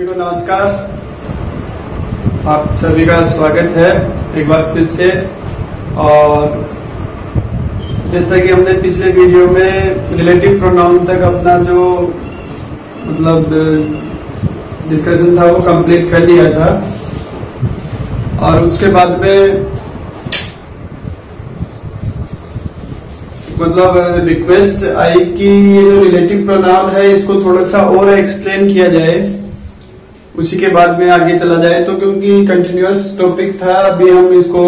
सभी को नमस्कार। आप सभी का स्वागत है एक बार फिर से। और जैसा कि हमने पिछले वीडियो में रिलेटिव प्रोनाउन तक अपना जो डिस्कशन था वो कंप्लीट कर लिया था, और उसके बाद में रिक्वेस्ट आई कि ये जो रिलेटिव प्रोनाउन है इसको थोड़ा सा और एक्सप्लेन किया जाए, उसी के बाद में आगे चला जाए। तो क्योंकि कंटिन्यूअस टॉपिक था, अभी हम इसको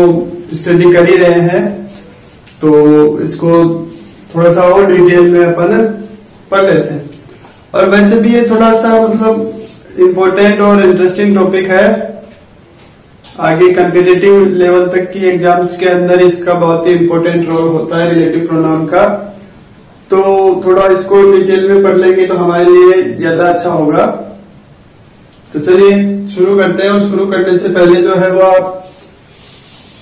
स्टडी कर ही रहे हैं, तो इसको थोड़ा सा और डिटेल में अपन पढ़ लेते हैं। और वैसे भी ये थोड़ा सा इम्पोर्टेंट और इंटरेस्टिंग टॉपिक है। आगे कॉम्पिटिटिव लेवल तक की एग्जाम्स के अंदर इसका बहुत ही इम्पोर्टेंट रोल होता है रिलेटिव प्रोनाउन का। तो थोड़ा इसको डिटेल में पढ़ लेंगे तो हमारे लिए ज्यादा अच्छा होगा। तो चलिए शुरू करते हैं। और शुरू करने से पहले जो है वो आप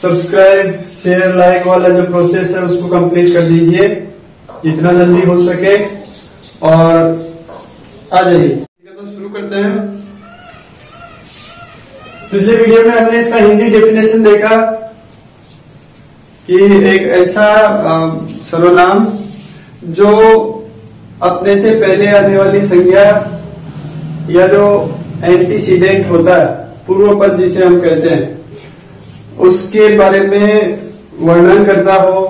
सब्सक्राइब शेयर लाइक वाला जो प्रोसेस है उसको कंप्लीट कर दीजिए जितना जल्दी हो सके, और आ जाइए। तो शुरू करते हैं। पिछले वीडियो में हमने इसका हिंदी डेफिनेशन देखा कि एक ऐसा सर्वनाम जो अपने से पहले आने वाली संज्ञा या जो एंटीसीडेंट होता है, पूर्व पद जिसे हम कहते हैं, उसके बारे में वर्णन करता हो,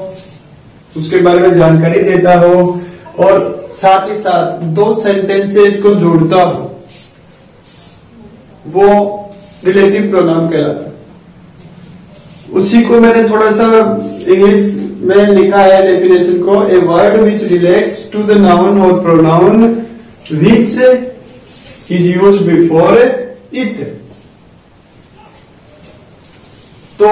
उसके बारे में जानकारी देता हो, और साथ ही साथ दो सेंटेंसेज को जोड़ता हो, वो रिलेटिव प्रोनाउन कहलाता है। उसी को मैंने थोड़ा सा इंग्लिश में लिखा है डेफिनेशन को, a word which relates to the noun और pronoun which is used before it. तो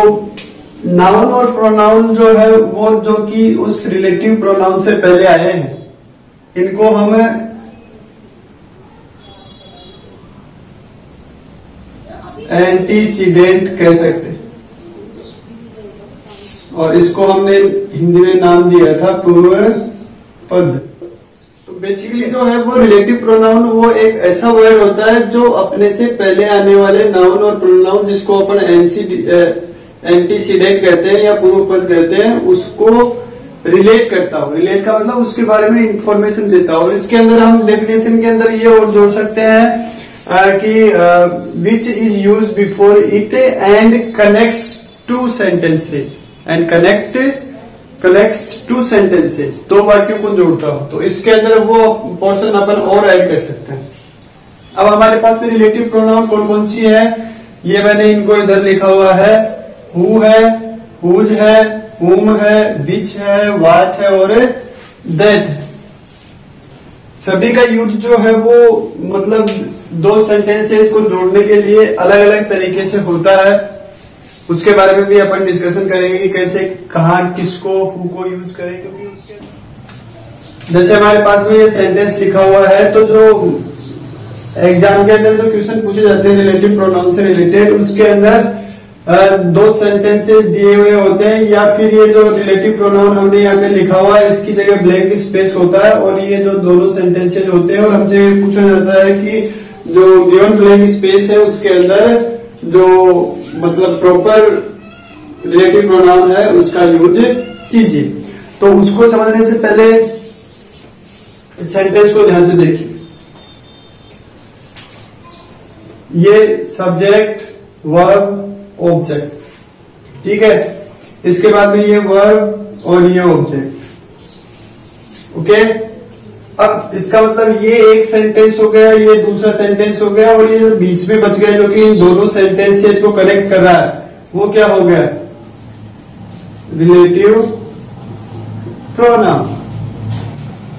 नाउन और प्रोनाउन जो है वो जो कि उस रिलेटिव प्रोनाउन से पहले आए हैं, इनको हम एंटीसीडेंट कह सकते हैं, और इसको हमने हिंदी में नाम दिया था पूर्व पद। तो बेसिकली जो है वो रिलेटिव प्रोनाउन वो एक ऐसा वर्ड होता है जो अपने से पहले आने वाले नाउन और प्रोनाउन, जिसको अपन एंटीसीडेंट कहते हैं या पूर्व पद कहते हैं, उसको रिलेट करता हो। रिलेट का मतलब उसके बारे में इंफॉर्मेशन देता हो। इसके अंदर हम डेफिनेशन के अंदर ये और जोड़ सकते हैं कि which is use before it and connects two sentences and connects two sentences, दो वाक्यों को जोड़ता हो। तो इसके अंदर वो पोर्शन अपन और ऐड कर सकते हैं। अब हमारे पास में रिलेटिव प्रोनाउन कौन कौन सी है, ये मैंने इनको इधर लिखा हुआ है। हु है, हुज है, हुम है, विच है, व्हाट है और दैट है। सभी का यूज जो है वो दो सेंटेंसेस को जोड़ने के लिए अलग अलग तरीके से होता है। उसके बारे में भी अपन डिस्कशन करेंगे कि कैसे, कहाँ, किसको, हु को यूज करें। क्योंकि जैसे हमारे पास में ये सेंटेंस लिखा हुआ है, तो जो एग्जाम के अंदर जो क्वेश्चन पूछे जाते हैं रिलेटिव प्रोनाउन से रिलेटेड, उसके अंदर दो सेंटेंसेस दिए हुए होते हैं, या फिर ये जो रिलेटिव प्रोनाउन हमने यहाँ पे लिखा हुआ है इसकी जगह ब्लैंक स्पेस होता है, और ये जो दोनों सेंटेंसेस होते हैं, और हमसे पूछा जाता है कि जो गिवन ब्लैंक स्पेस है उसके अंदर जो प्रॉपर रिलेटिव प्रोनाउन है उसका यूज कीजिए। तो उसको समझने से पहले सेंटेंस को ध्यान से देखिए। ये सब्जेक्ट, वर्ब, ऑब्जेक्ट, ठीक है। इसके बाद में ये वर्ब और ये ऑब्जेक्ट, ओके। अब इसका ये एक सेंटेंस हो गया, ये दूसरा सेंटेंस हो गया, और ये जो बीच में बच गया जो कि इन दोनों सेंटेंसेस को कनेक्ट कर रहा है, वो क्या हो गया, रिलेटिव प्रोनाउन।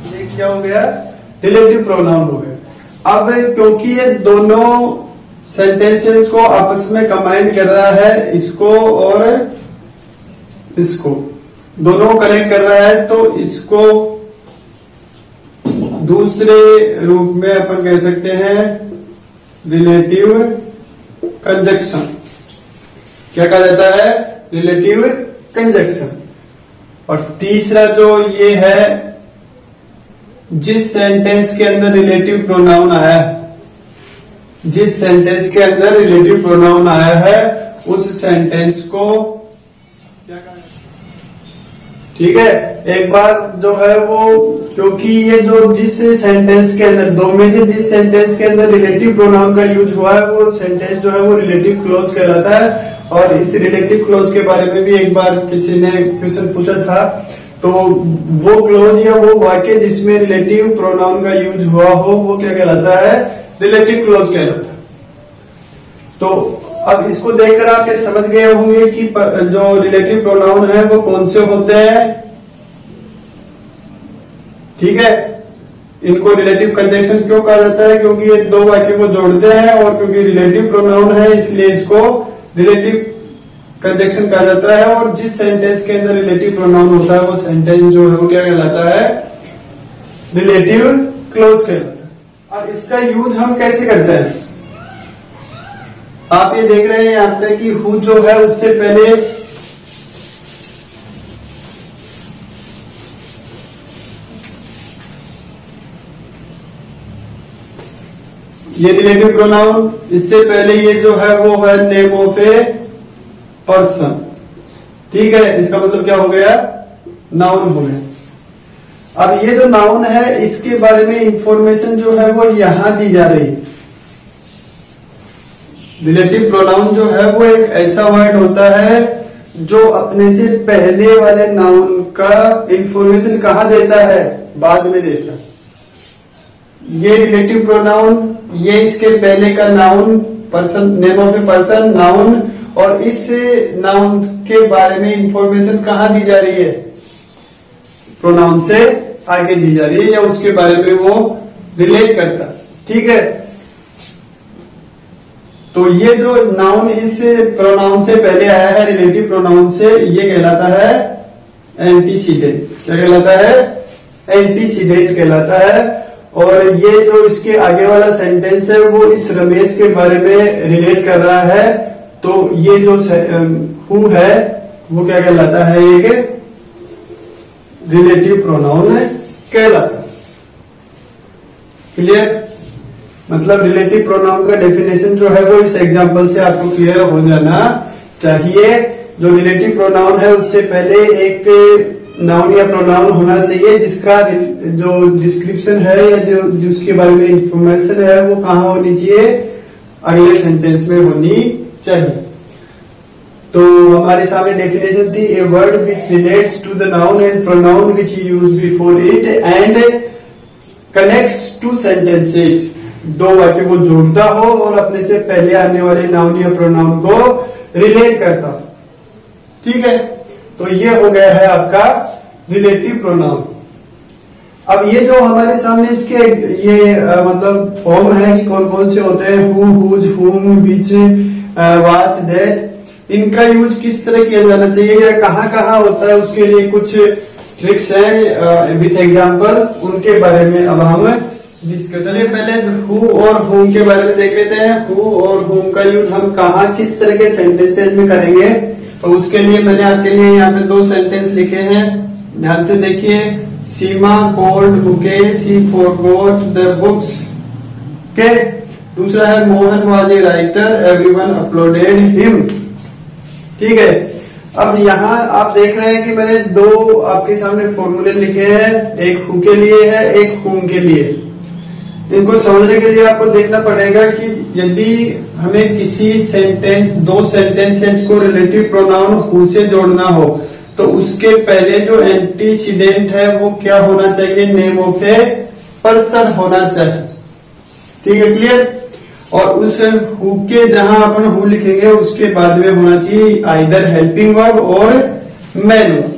ये क्या हो गया, रिलेटिव प्रोनाउन हो गया। अब क्योंकि ये दोनों सेंटेंसेस को आपस में कंबाइन कर रहा है, इसको और इसको दोनों को कनेक्ट कर रहा है, तो इसको दूसरे रूप में अपन कह सकते हैं रिलेटिव कंजक्शन। क्या कहा जाता है, रिलेटिव कंजक्शन। और तीसरा जो ये है, जिस सेंटेंस के अंदर रिलेटिव प्रोनाउन आया जिस सेंटेंस के अंदर रिलेटिव प्रोनाउन आया है उस सेंटेंस को क्या कहा, ठीक है। एक बार जो है वो, क्योंकि ये जो जिस सेंटेंस के अंदर, दो में से जिस सेंटेंस के अंदर रिलेटिव प्रोनाउन का यूज हुआ है वो सेंटेंस जो है वो रिलेटिव क्लोज कहलाता है। और इस रिलेटिव क्लोज के बारे में भी एक बार किसी ने क्वेश्चन पूछा था। तो वो क्लोज या वो वाक्य जिसमें रिलेटिव प्रोनाउन का यूज हुआ हो वो क्या कहलाता है, रिलेटिव क्लोज कहलाता है। तो अब इसको देखकर आप ये समझ गए होंगे कि जो रिलेटिव प्रोनाउन है वो कौन से होते हैं, ठीक है। इनको रिलेटिव कंजंक्शन क्यों कहा जाता है, क्योंकि ये दो वाक्यों को जोड़ते हैं और क्योंकि रिलेटिव प्रोनाउन है इसलिए इसको रिलेटिव कंजंक्शन कहा जाता है। और जिस सेंटेंस के अंदर रिलेटिव प्रोनाउन होता है वो सेंटेंस जो है वो क्या कहलाता है, रिलेटिव क्लोज कहलाता है। अब इसका यूज हम कैसे करते हैं, आप ये देख रहे हैं यहाँ पे कि हु जो है उससे पहले ये रिलेटिव प्रोनाउन, इससे पहले ये जो है वो है नेम ऑफ ए पर्सन, ठीक है। इसका मतलब क्या हो गया, नाउन हो गया। अब ये जो नाउन है इसके बारे में इंफॉर्मेशन जो है वो यहां दी जा रही है। रिलेटिव प्रोनाउन जो है वो एक ऐसा वर्ड होता है जो अपने से पहले वाले नाउन का इंफॉर्मेशन कहाँ देता है, बाद में देता है। ये रिलेटिव प्रोनाउन, ये इसके पहले का noun, person, name of a person, noun, और इस नाउन के बारे में इंफॉर्मेशन कहाँ दी जा रही है, प्रोनाउन से आगे दी जा रही है या उसके बारे में वो रिलेट करता, ठीक है। तो ये जो नाउन इस प्रोनाउन से पहले आया है, रिलेटिव प्रोनाउन से, ये कहलाता है एंटीसीडेंट। क्या कहलाता है, एंटीसीडेंट कहलाता है। और ये जो इसके आगे वाला सेंटेंस है वो इस रमेश के बारे में रिलेट कर रहा है। तो ये जो हु है वो क्या कहलाता है, एक रिलेटिव प्रोनाउन कहलाता है। क्लियर, मतलब रिलेटिव प्रोनाउन का डेफिनेशन जो है वो इस एग्जांपल से आपको क्लियर हो जाना चाहिए। जो रिलेटिव प्रोनाउन है उससे पहले एक नाउन या प्रोनाउन होना चाहिए जिसका जो डिस्क्रिप्शन है या जो जिसके बारे में इंफॉर्मेशन है वो कहाँ होनी चाहिए, अगले सेंटेंस में होनी चाहिए। तो हमारे सामने डेफिनेशन थी, a word which relates to the noun and pronoun which use before it and connects two sentences. दो वाक्यों को जोड़ता हो और अपने से पहले आने वाले नाउन या प्रोनाउन को रिलेट करता हो, ठीक है। तो ये हो गया है आपका रिलेटिव प्रोनाउन। अब ये जो हमारे सामने इसके ये मतलब फॉर्म है कि कौन कौन से होते हैं, हु, हुज, हुम, विच, व्हाट, दैट, इनका यूज किस तरह किया जाना चाहिए या कहाँ कहाँ होता है, उसके लिए कुछ ट्रिक्स हैं विथ एग्जांपल, उनके बारे में अब हम डिस्कस। चलिए पहले हु और हुम के बारे में देख लेते हैं। हु और हुम का यूज हम कहाँ किस तरह के सेंटेंसेज में करेंगे। तो उसके लिए मैंने आपके लिए यहाँ पे दो सेंटेंस लिखे हैं, ध्यान से देखिए। Seema called Mukesh, he forgot the books, के। दूसरा है Mohan was a writer, everyone uploaded him, ठीक है। अब यहाँ आप देख रहे हैं कि मैंने दो आपके सामने फॉर्मूले लिखे हैं, एक हु के लिए है, एक हुम के लिए। इनको समझने के लिए आपको देखना पड़ेगा कि यदि हमें किसी सेंटेंस, दो सेंटेंसेज को रिलेटिव प्रोनाउन हु से जोड़ना हो तो उसके पहले जो एंटीसीडेंट है वो क्या होना चाहिए, नेम ऑफ ए पर्सन होना चाहिए, ठीक है, क्लियर। और उस हु के जहां अपन हु लिखेंगे उसके बाद में होना चाहिए आइदर हेल्पिंग वर्ब और मैन वर्ब,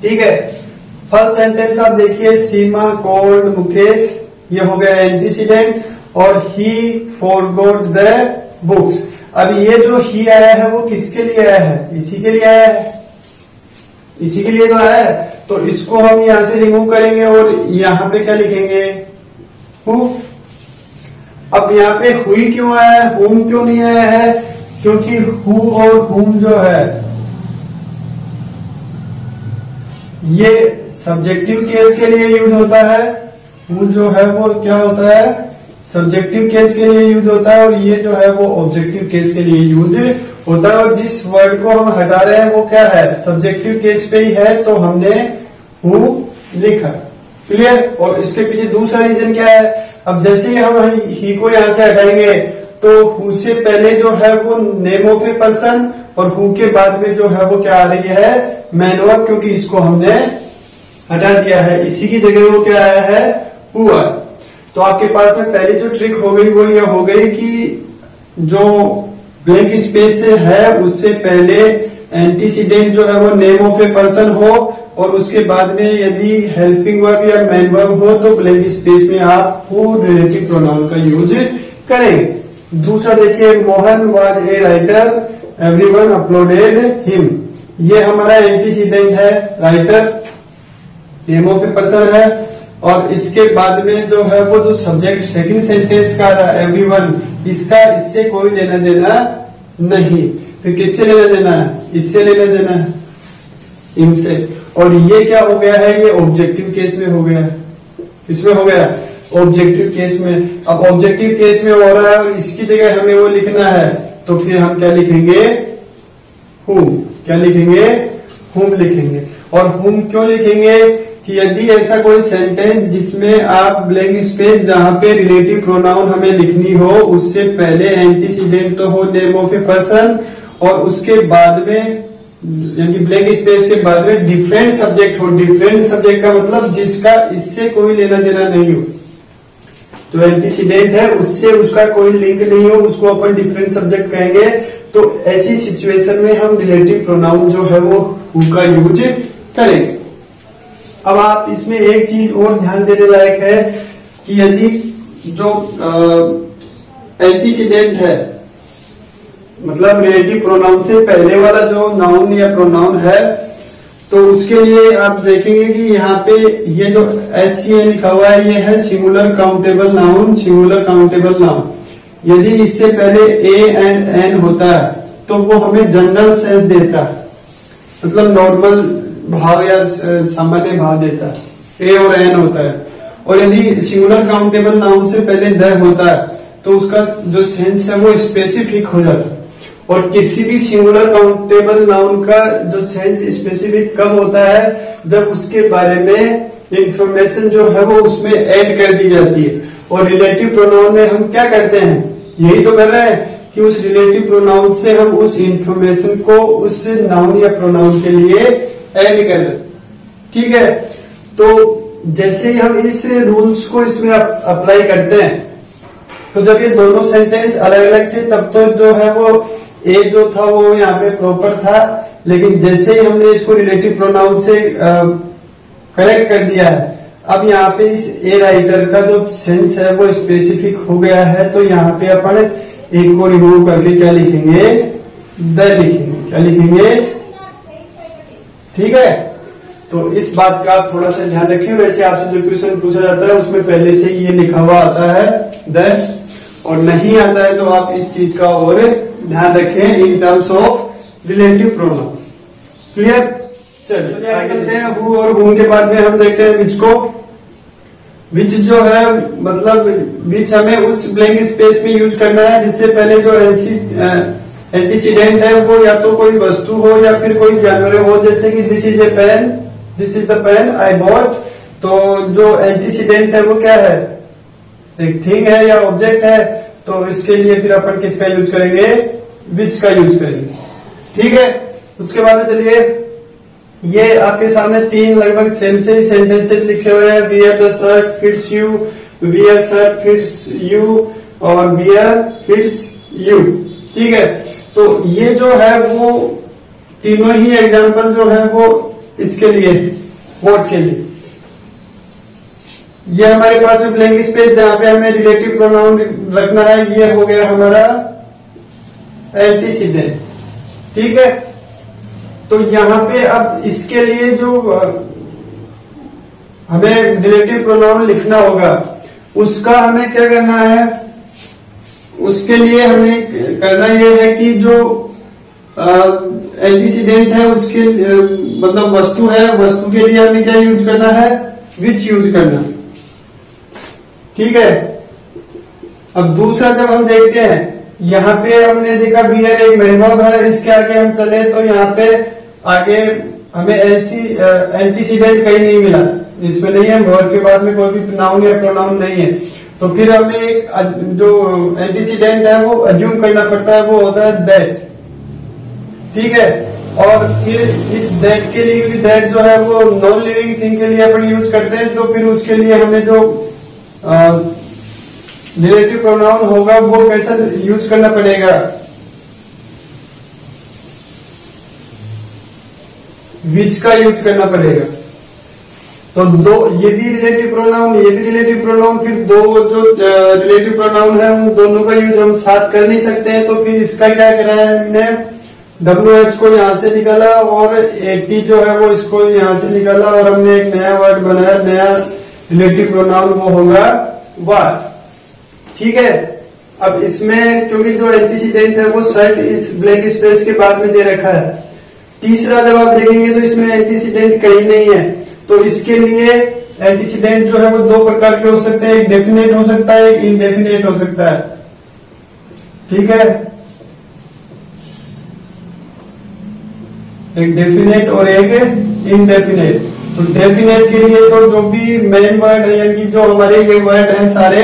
ठीक है। फर्स्ट सेंटेंस आप देखिए, सीमा कॉल्ड मुकेश, ये हो गया एंटीसीडेंट, और ही फॉरगॉट द बुक्स। अब ये जो ही आया है वो किसके लिए आया है, इसी के लिए आया है, इसी के लिए तो आया है। तो इसको हम यहां से रिमूव करेंगे और यहां पे क्या लिखेंगे, हु। अब यहाँ पे हुई क्यों आया है, हुम क्यों नहीं आया है, क्योंकि हु और हुम जो है ये सब्जेक्टिव केस के लिए यूज होता है। हु जो है वो क्या होता है, सब्जेक्टिव केस के लिए यूज होता है और ये जो है वो ऑब्जेक्टिव केस के लिए यूज होता है। और जिस वर्ड को हम हटा रहे हैं वो क्या है, सब्जेक्टिव केस पे ही है, तो हमने हु लिखा। क्लियर। और इसके पीछे दूसरा रीजन क्या है, अब जैसे ही हम ही को यहां से हटाएंगे तो हु से पहले जो है वो नेम ऑफ ए पर्सन और हु के बाद में जो है वो क्या आ रही है, मैन वर्ब, क्योंकि इसको हमने हटा दिया है। इसी की जगह वो क्या आया है, हु आया। तो आपके पास में पहली जो ट्रिक हो गई वो ये हो गई कि जो ब्लैंक स्पेस से है उससे पहले एंटीसीडेंट जो है वो नेम ऑफ ए पर्सन हो और उसके बाद में यदि हेल्पिंग वर्ब या मैन वर्ब हो तो ब्लैंक स्पेस में आप हु रिलेटिव प्रोनाउन का यूज करेंगे। दूसरा देखिए, Mohan was a writer, everyone uploaded him. ये हमारा एंटीसीडेंट है, writer name of a person है और इसके बाद में जो है वो जो सब्जेक्ट सेकंड सेंटेंस का एवरीवन, इसका इससे कोई लेना देना नहीं। फिर किससे लेना देना है, इससे लेना देना है, हिम से। और ये क्या हो गया है, ये ऑब्जेक्टिव केस में हो गया। किसमें हो गया, ऑब्जेक्टिव केस में। अब ऑब्जेक्टिव केस में हो रहा है और इसकी जगह हमें वो लिखना है, तो फिर हम क्या लिखेंगे, हुम। क्या लिखेंगे, हुम लिखेंगे। और हुम क्यों लिखेंगे कि यदि ऐसा कोई सेंटेंस जिसमें आप ब्लैंक स्पेस जहां पे रिलेटिव प्रोनाउन हमें लिखनी हो उससे पहले एंटीसीडेंट तो हो नेम ऑफ ए पर्सन और उसके बाद में यानी ब्लैंक स्पेस के बाद में डिफरेंट सब्जेक्ट हो। डिफरेंट सब्जेक्ट का मतलब जिसका इससे कोई लेना देना नहीं हो, जो एंटीसीडेंट है उससे उसका कोई लिंक नहीं हो, उसको अपन डिफरेंट सब्जेक्ट कहेंगे। तो ऐसी सिचुएशन में हम रिलेटिव प्रोनाउन जो है वो हु का यूज करेंगे। अब आप इसमें एक चीज और ध्यान देने लायक है कि यदि जो एंटीसीडेंट है मतलब रिलेटिव प्रोनाउन से पहले वाला जो नाउन या प्रोनाउन है तो उसके लिए आप देखेंगे कि यहाँ पे ये जो SCN लिखा हुआ है ये है singular countable noun. Singular countable noun यदि इससे पहले A एंड N होता है तो वो हमें जनरल सेंस देता है, मतलब नॉर्मल भाव या सामान्य भाव देता है। A और N होता है। और यदि सिंगुलर काउंटेबल नाउन से पहले द होता है तो उसका जो सेंस है वो स्पेसिफिक हो जाता है। और किसी भी सिंगुलर काउंटेबल नाउन का जो सेंस स्पेसिफिक कब होता है, जब उसके बारे में इंफॉर्मेशन जो है वो उसमें ऐड कर दी जाती है। और रिलेटिव प्रोनाउन में हम क्या करते हैं, यही तो कर रहे हैं कि उस रिलेटिव प्रोनाउन से हम उस इंफॉर्मेशन को उस नाउन या प्रोनाउन के लिए ऐड कर रहे। ठीक है। तो जैसे ही हम इस रूल्स को इसमें अप्लाई करते हैं तो जब ये दोनों सेंटेंस अलग अलग थे तब तो जो है वो एक जो था वो यहाँ पे प्रॉपर था, लेकिन जैसे ही हमने इसको रिलेटिव प्रोनाउन से करेक्ट कर दिया है अब यहाँ पे इस ए राइटर का जो सेंस है वो स्पेसिफिक हो गया है। तो यहाँ पे अपन एक को रिमूव करके क्या लिखेंगे, द लिखेंगे। क्या लिखेंगे, ठीक है। तो इस बात का आप थोड़ा सा ध्यान रखें। वैसे आपसे जो क्वेश्चन पूछा जाता है उसमें पहले से ये लिखा हुआ आता है द, और नहीं आता है तो आप इस चीज का और ध्यान रखें in terms of relative pronoun. Clear. चलिए आगे चलते हैं। हु और हुम के बाद में हम देखते हैं विच को। विच जो है मतलब विच हमें उस ब्लैंक स्पेस में यूज करना है जिससे पहले जो एंटीसीडेंट है वो या तो कोई वस्तु हो या फिर कोई जानवर हो। जैसे कि this is a pen, this is the pen I bought. तो जो एंटीसीडेंट है वो क्या है, एक थिंग है या ऑब्जेक्ट है। तो इसके लिए फिर अपन किसका यूज करेंगे, विच का यूज करेंगे। ठीक है। उसके बाद में चलिए ये आपके सामने तीन लगभग सेम से ही सेंटेंसेस लिखे हुए हैं। Wear the shirt fits you, wear shirt fits you और वियर फिट्स यू। ठीक है। तो ये जो है वो तीनों ही एग्जाम्पल जो है वो इसके लिए व्हाट के लिए। ये हमारे पास में ब्लैंक स्पेस जहां पे हमें रिलेटिव प्रोनाउन रखना है, ये हो गया हमारा एंटीसीडेंट। ठीक है। तो यहां पे अब इसके लिए जो हमें रिलेटिव प्रोनाउन लिखना होगा उसका हमें क्या करना है, उसके लिए हमें करना यह है कि जो एंटीसीडेंट है उसके मतलब वस्तु है, वस्तु के लिए हमें क्या यूज करना है, विच यूज करना। ठीक है। अब दूसरा जब हम देखते हैं, यहाँ पे हमने देखा बियर एक मेन वर्ब है, इसके आगे हम चले तो यहाँ पे आगे हमें एंटीसीडेंट कहीं नहीं मिला, इसमें नहीं है, वर्ब के बाद में कोई भी नाउन या प्रोनाउन नहीं है, तो फिर हमें एक जो एंटीसीडेंट है वो अज्यूम करना पड़ता है, वो होता है दैट। ठीक है, और फिर इस दैट के लिए, क्योंकि दैट जो है वो नॉन लिविंग थिंग के लिए अपन यूज करते हैं, तो फिर उसके लिए हमें जो रिलेटिव प्रोनाउन होगा वो कैसा यूज करना पड़ेगा, विच का यूज करना पड़ेगा। तो दो, ये भी रिलेटिव प्रोनाउन, ये भी रिलेटिव प्रोनाउन, फिर दो जो रिलेटिव प्रोनाउन है उन दोनों का यूज हम साथ कर नहीं सकते हैं, तो फिर इसका क्या करा है हमने, WH को यहां से निकाला और AT जो है वो इसको यहां से निकाला, और हमने एक नया वर्ड बनाया, नया रिलेटिव प्रोनाउन, वो होगा वाट। ठीक है, अब इसमें क्योंकि जो एंटीसीडेंट है वो शर्ट इस ब्लैंक स्पेस के बाद में दे रखा है। तीसरा जब आप देखेंगे तो इसमें एंटीसीडेंट कहीं नहीं है, तो इसके लिए एंटीसीडेंट जो है वो दो प्रकार के हो सकते हैं, एक डेफिनेट हो सकता है, एक इनडेफिनेट हो सकता है। ठीक है, एक डेफिनेट और एक इनडेफिनेट। तो डेफिनेट के लिए तो जो भी मेन वर्ड है, यानी कि जो हमारे ये वर्ड है सारे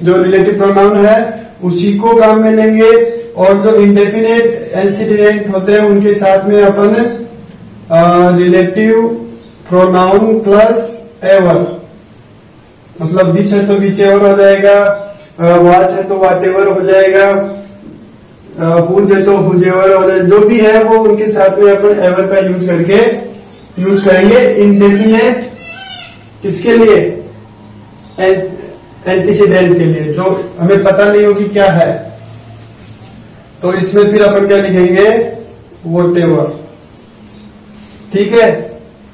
जो रिलेटिव प्रोनाउन है उसी को काम में लेंगे, और जो इंडेफिनेट एंटीसीडेंट होते हैं उनके साथ में अपन रिलेटिव प्रोनाउन प्लस एवर, मतलब विच है तो विच एवर हो जाएगा, वाट है तो वाट एवर हो जाएगा, हुज है तो हुज एवर हो जाएगा, जो भी है वो उनके साथ में अपन एवर का यूज करके यूज करेंगे। इंडेफिनेट किसके लिए, एंटीसीडेंट के लिए, जो हमें पता नहीं होगी क्या है, तो इसमें फिर अपन क्या लिखेंगे, वॉट एवर। ठीक है,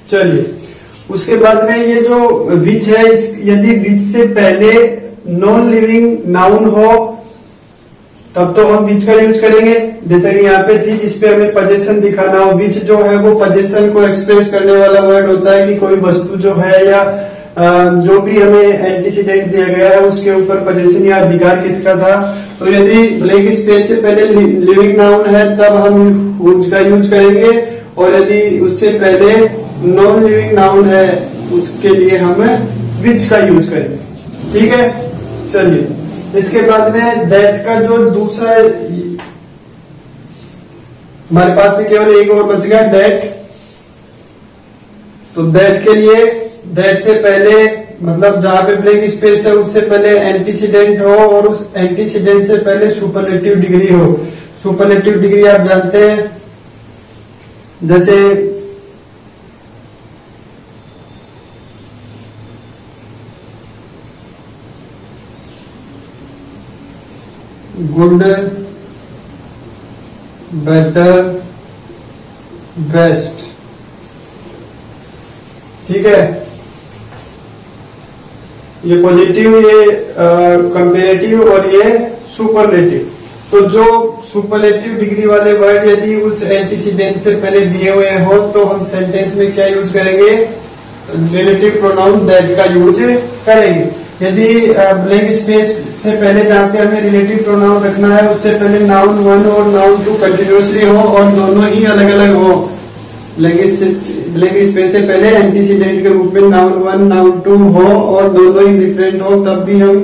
चलिए उसके बाद में ये जो विच है, यदि विच से पहले नॉन लिविंग नाउन हो तब तो हम विच का यूज करेंगे, जैसे कि यहाँ पे थी जिसपे हमें पोजीशन दिखाना हो। विच जो है वो पोजीशन को एक्सप्रेस करने वाला वर्ड होता है कि कोई वस्तु जो है या जो भी हमें एंटीसीडेंट दिया गया है उसके ऊपर पोजीशन या अधिकार किसका था। तो यदि ब्लैंक स्पेस से पहले लिविंग नाउन है तब हम हुज का यूज करेंगे, और यदि उससे पहले नॉन लिविंग नाउन है उसके लिए हम विच का यूज करेंगे। ठीक है, चलिए इसके बाद में दैट का जो दूसरा हमारे पास में केवल एक और बच गया, दैट। तो दैट के लिए दैट से पहले, मतलब जहां पे ब्लैंक स्पेस है उससे पहले एंटीसीडेंट हो, और उस एंटीसीडेंट से पहले सुपरलेटिव डिग्री हो। सुपरलेटिव डिग्री आप जानते हैं, जैसे गुड, बेटर, बेस्ट। ठीक है, ये पॉजिटिव, ये कंपेरेटिव और ये सुपरलेटिव। तो जो सुपरलेटिव डिग्री वाले वर्ड यदि उस एंटीसीडेंट से पहले दिए हुए हो तो हम सेंटेंस में क्या यूज करेंगे, रिलेटिव प्रोनाउन दैट का यूज करेंगे। यदि ब्लैंक स्पेस से पहले जहाँ पे हमें रिलेटिव प्रोनाउन रखना है उससे पहले नाउन 1 और नाउन 2 कंटिन्यूअसली हो और दोनों ही अलग अलग हो, ब्लैंक स्पेस से पहले एंटीसीडेंट के रूप में नाउन 1 नाउन 2 हो और दोनों ही डिफरेंट हो, तब भी हम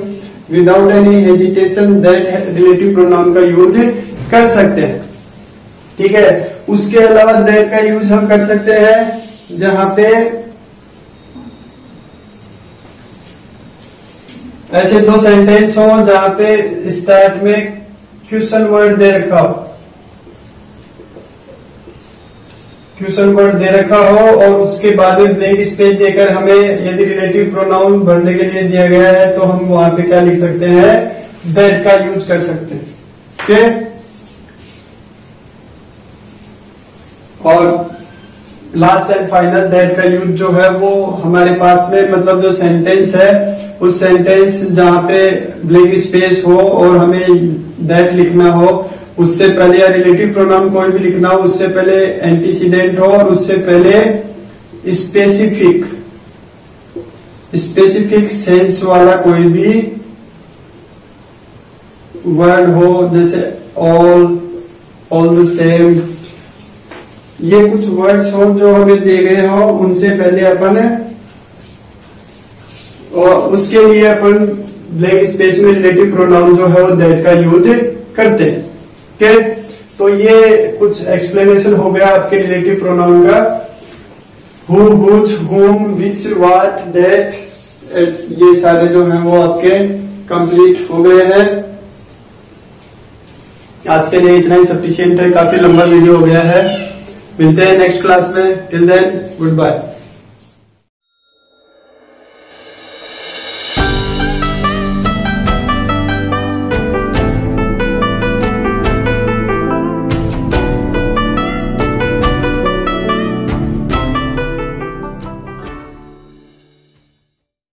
without any hesitation that relative pronoun का यूज कर सकते हैं। ठीक है, उसके अलावा दैट का यूज हम कर सकते हैं जहां पे ऐसे दो सेंटेंस हो जहां पे स्टार्ट में क्वेश्चन वर्ड दे रखा हो, क्वेश्चन वर्ड दे रखा हो और उसके बाद में ब्लैंक स्पेस देकर हमें यदि रिलेटिव प्रोनाउन भरने के लिए दिया गया है तो हम वहां पे क्या लिख सकते हैं, दैट का यूज कर सकते हैं। ओके, और लास्ट एंड फाइनल दैट का यूज जो है वो हमारे पास में, मतलब जो सेंटेंस है उस सेंटेंस जहां पे ब्लैंक स्पेस हो और हमें दैट लिखना हो, उससे पहले या रिलेटिव प्रोनाउन कोई भी लिखना हो उससे पहले एंटीसीडेंट हो और उससे पहले स्पेसिफिक सेंस वाला कोई भी वर्ड हो, जैसे ऑल द सेम, ये कुछ वर्ड्स हो जो हमें दिए गए हो, उनसे पहले अपन और उसके लिए अपन ब्लैंक स्पेस में रिलेटिव प्रोनाउन जो है वो दैट का यूज करते हैं। ओके, तो ये कुछ एक्सप्लेनेशन हो गया आपके रिलेटिव प्रोनाउन का। हु, हुच, हुम, विच, व्हाट, दैट, ये सारे जो हैं वो आपके कंप्लीट हो गए हैं। आज के लिए इतना ही सफिशिएंट है, काफी लंबा वीडियो हो गया है। मिलते हैं नेक्स्ट क्लास में, टिल देन गुड बाय।